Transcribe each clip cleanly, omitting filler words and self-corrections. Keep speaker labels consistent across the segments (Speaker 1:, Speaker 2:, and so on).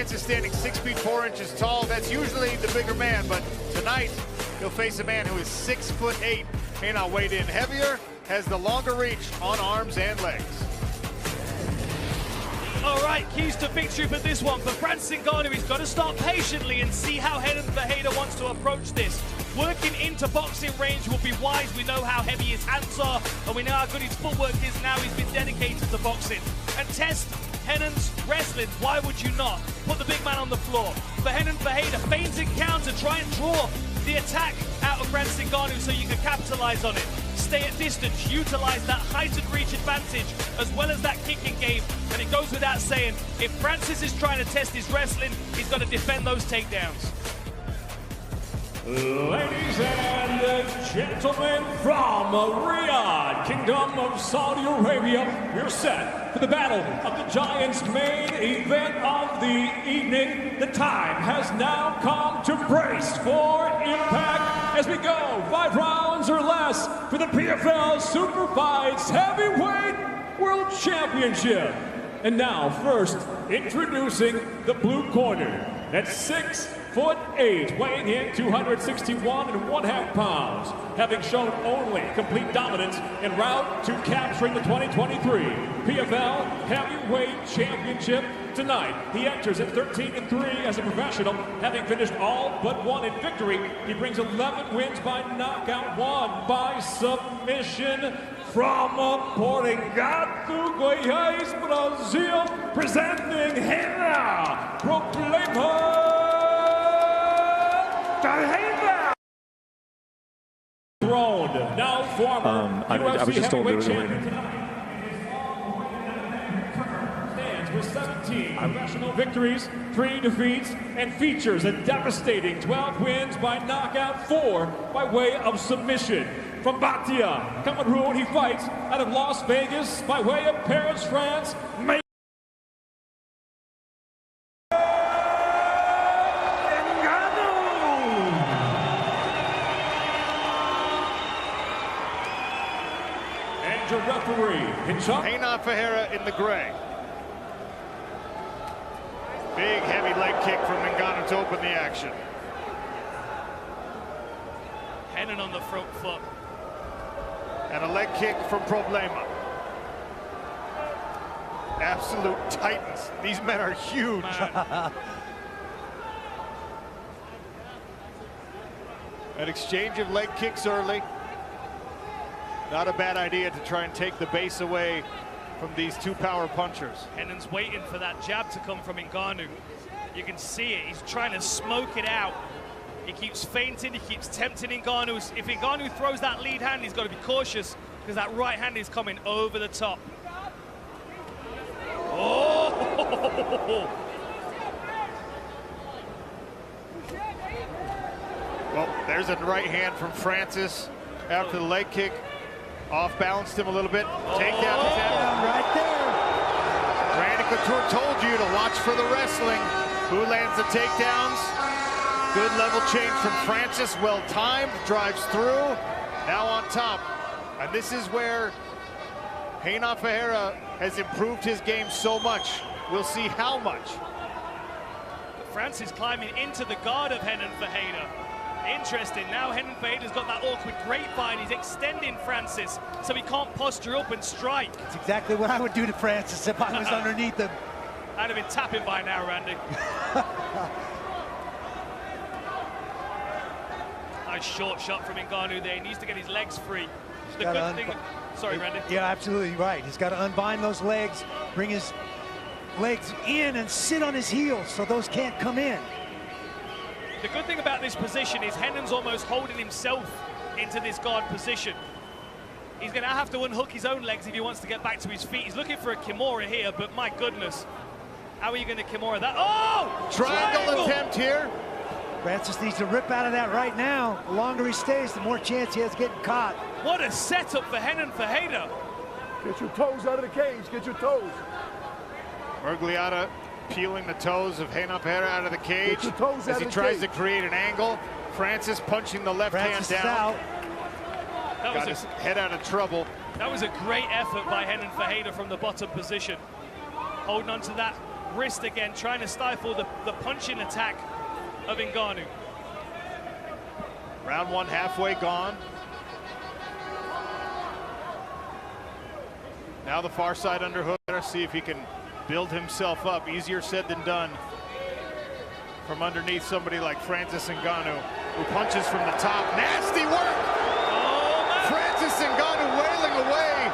Speaker 1: Francis standing 6 feet 4 inches tall. That's usually the bigger man, but tonight he'll face a man who is 6'8". May not weighed in heavier, has the longer reach on arms and legs.
Speaker 2: All right, keys to victory for this one. For Francis Ngannou, he's got to start patiently and see how Renan Ferreira wants to approach this. Working into boxing range will be wise. We know how heavy his hands are, and we know how good his footwork is now. He's been dedicated to boxing. And test Renan's wrestling. Why would you not? Put the big man on the floor. For Renan Ferreira, feints and counter, try and draw the attack out of Francis Ngannou so you can capitalize on it. Stay at distance, utilize that heightened reach advantage as well as that kicking game. And it goes without saying, if Francis is trying to test his wrestling, he's got to defend those takedowns.
Speaker 3: Ladies and gentlemen, from Riyadh, Kingdom of Saudi Arabia, we're set for the battle of the Giants' main event of the evening. The time has now come to brace for impact as we go 5 rounds or less for the PFL Super Fights Heavyweight World Championship. And now, first, introducing the blue corner at 6'8", weighing in 261.5 pounds, having shown only complete dominance en route to capturing the 2023 PFL Heavyweight Championship tonight. He enters at 13-3 as a professional, having finished all but one in victory. He brings 11 wins by knockout, 1 by submission. From Portugal, Goiás, Brazil, presenting Renan Ferreira. Throne, now former UFC heavyweight champion. Stands with 17 professional victories, 3 defeats, and features a devastating 12 wins by knockout, 4 by way of submission. From Batia, Cameroon, he fights out of Las Vegas by way of Paris, France. And your referee,
Speaker 1: Renan Ferreira in the gray. Big heavy leg kick from Ngannou to open the action.
Speaker 2: Renan on the front foot.
Speaker 1: And a leg kick from Problema. Absolute titans. These men are huge. An exchange of leg kicks early. Not a bad idea to try and take the base away from these 2 power punchers.
Speaker 2: Renan's waiting for that jab to come from Ngannou. You can see it. He's trying to smoke it out. He keeps feinting, he keeps tempting Ngannou. If Ngannou throws that lead hand, he's got to be cautious because that right hand is coming over the top. Oh!
Speaker 1: Well, there's a right hand from Francis after the leg kick. Off-balanced him a little bit. Takedown attempt.
Speaker 4: Right there.
Speaker 1: Randy Couture told you to watch for the wrestling. Who lands the takedowns? Good level change from Francis, well timed, drives through, now on top. And this is where Renan Ferreira has improved his game so much. We'll see how much.
Speaker 2: Francis climbing into the guard of Renan Ferreira. Interesting, now Renan Ferreira's got that awkward grapevine. He's extending Francis so he can't posture up and strike.
Speaker 4: That's exactly what I would do to Francis if I was underneath him.
Speaker 2: I'd have been tapping by now, Randy. Nice short shot from Ngannou there. He needs to get his legs free. The good thing... Sorry, Randy.
Speaker 4: Yeah, absolutely right. He's got to unbind those legs, bring his legs in and sit on his heels so those can't come in.
Speaker 2: The good thing about this position is Renan's almost holding himself into this guard position. He's going to have to unhook his own legs if he wants to get back to his feet. He's looking for a Kimura here, but my goodness. How are you going to Kimura that? Oh!
Speaker 1: Triangle attempt here.
Speaker 4: Francis needs to rip out of that right now. The longer he stays, the more chance he has getting caught.
Speaker 2: What a setup for Renan Ferreira.
Speaker 5: Get your toes out of the cage. Get your toes.
Speaker 1: Mergliata peeling the toes of Renan Ferreira out of the cage as he tries to create an angle. Francis punching the left hand down. Got his head out of trouble.
Speaker 2: That was a great effort by Renan Ferreira from the bottom position. Holding on to that wrist again, trying to stifle the punching attack of Ngannou.
Speaker 1: Round one halfway gone. Now the far side underhook. Let's see if he can build himself up. Easier said than done from underneath somebody like Francis Ngannou, who punches from the top. Nasty work!
Speaker 2: Oh, man.
Speaker 1: Francis Ngannou wailing away.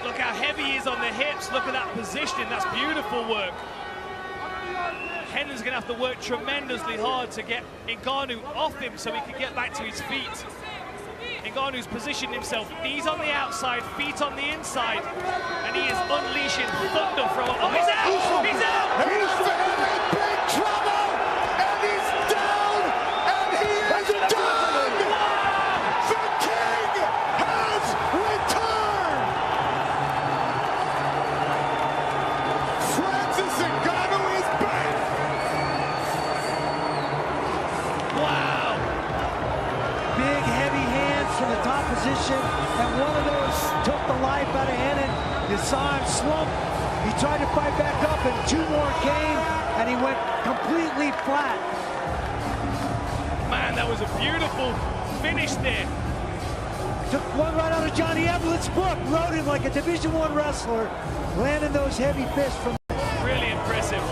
Speaker 2: Look how heavy he is on the hips. Look at that positioning. That's beautiful work. Renan's going to have to work tremendously hard to get Ngannou off him so he can get back to his feet. Ngannou's positioned himself, knees on the outside, feet on the inside, and he is unleashing thunder from... Oh, he's out! He's out!
Speaker 1: He's in big trouble! And he's down! And he is done! The king has returned! Francis Ngannou is back!
Speaker 2: Wow!
Speaker 4: Big, heavy hands from the top position, and one of those took the life out of Renan. You saw him slump. He tried to fight back up, and two more came, and he went completely flat.
Speaker 2: Man, that was a beautiful finish there.
Speaker 4: Took one right out of Johnny Evelyn's book, rode him like a Division I wrestler, landing those heavy fists from...
Speaker 2: Really impressive.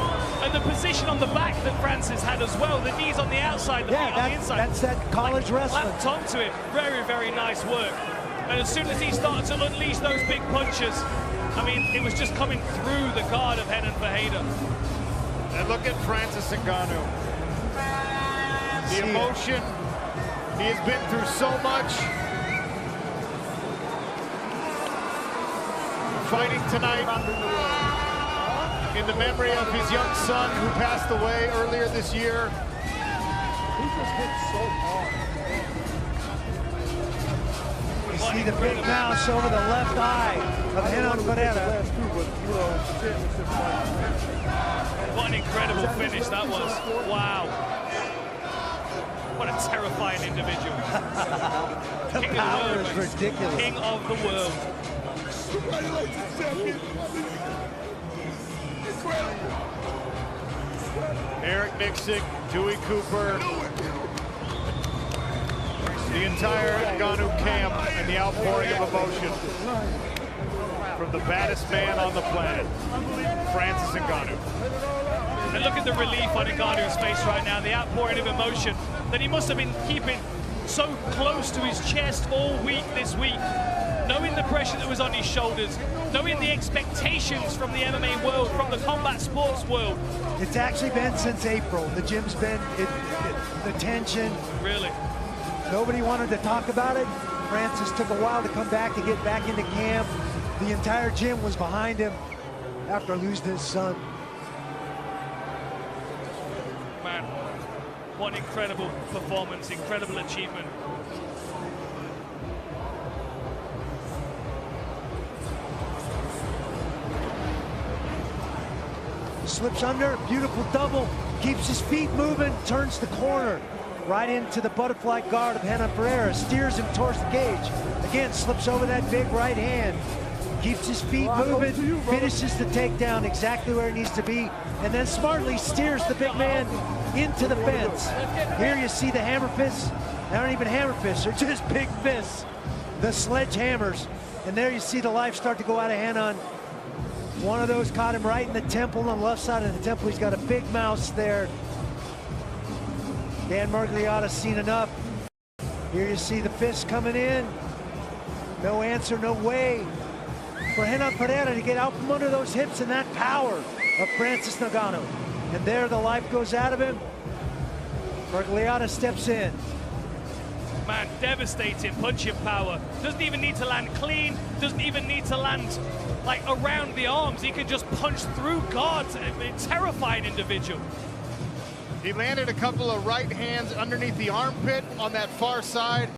Speaker 2: And the position on the back that Francis had as well, the knees on the outside, the feet on the inside.
Speaker 4: That's that college wrestling.
Speaker 2: Lapped onto him. Very, very nice work. And as soon as he started to unleash those big punches, I mean, it was just coming through the guard of Renan Ferreira.
Speaker 1: And look at Francis Ngannou. The emotion. He has been through so much. Fighting tonight in the memory of his young son who passed away earlier this year.
Speaker 5: He just hit so hard.
Speaker 4: You see the big mouse over the left eye of Renan Ferreira.
Speaker 2: What an incredible finish that was. Wow. What a terrifying individual.
Speaker 4: The
Speaker 2: King
Speaker 4: power
Speaker 2: of the world,
Speaker 4: is ridiculous.
Speaker 2: King of the world.
Speaker 5: Congratulations, champion.
Speaker 1: Eric Nixick, Dewey Cooper, the entire Ngannou camp, and the outpouring of emotion from the baddest man on the planet, Francis Ngannou.
Speaker 2: And look at the relief on Ngannou's face right now, the outpouring of emotion that he must have been keeping so close to his chest all week this week, knowing the pressure that was on his shoulders, knowing the expectations from the MMA world, from the combat sports world.
Speaker 4: It's actually been since April. The gym's been, the tension.
Speaker 2: Really?
Speaker 4: Nobody wanted to talk about it. Francis took a while to come back, to get back into camp. The entire gym was behind him after losing his son.
Speaker 2: Man, what an incredible performance, incredible achievement.
Speaker 4: Slips under, beautiful double, keeps his feet moving, turns the corner, right into the butterfly guard of Renan Ferreira, steers him towards the cage. Again, slips over that big right hand, keeps his feet moving, finishes the takedown exactly where it needs to be, and then smartly steers the big man into the fence. Here you see the hammer fists. They aren't even hammer fists, they're just big fists. The sledgehammers. And there you see the life start to go out of Renan. One of those caught him right in the temple, on the left side of the temple. He's got a big mouse there. Dan Margliotta's seen enough. Here you see the fist coming in. No answer, no way for Renan Ferreira to get out from under those hips and that power of Francis Ngannou. And there the life goes out of him. Margliotta steps in.
Speaker 2: Man, devastating punching power. Doesn't even need to land clean, doesn't even need to land like around the arms. He can just punch through guards. A terrifying individual.
Speaker 1: He landed a couple of right hands underneath the armpit on that far side.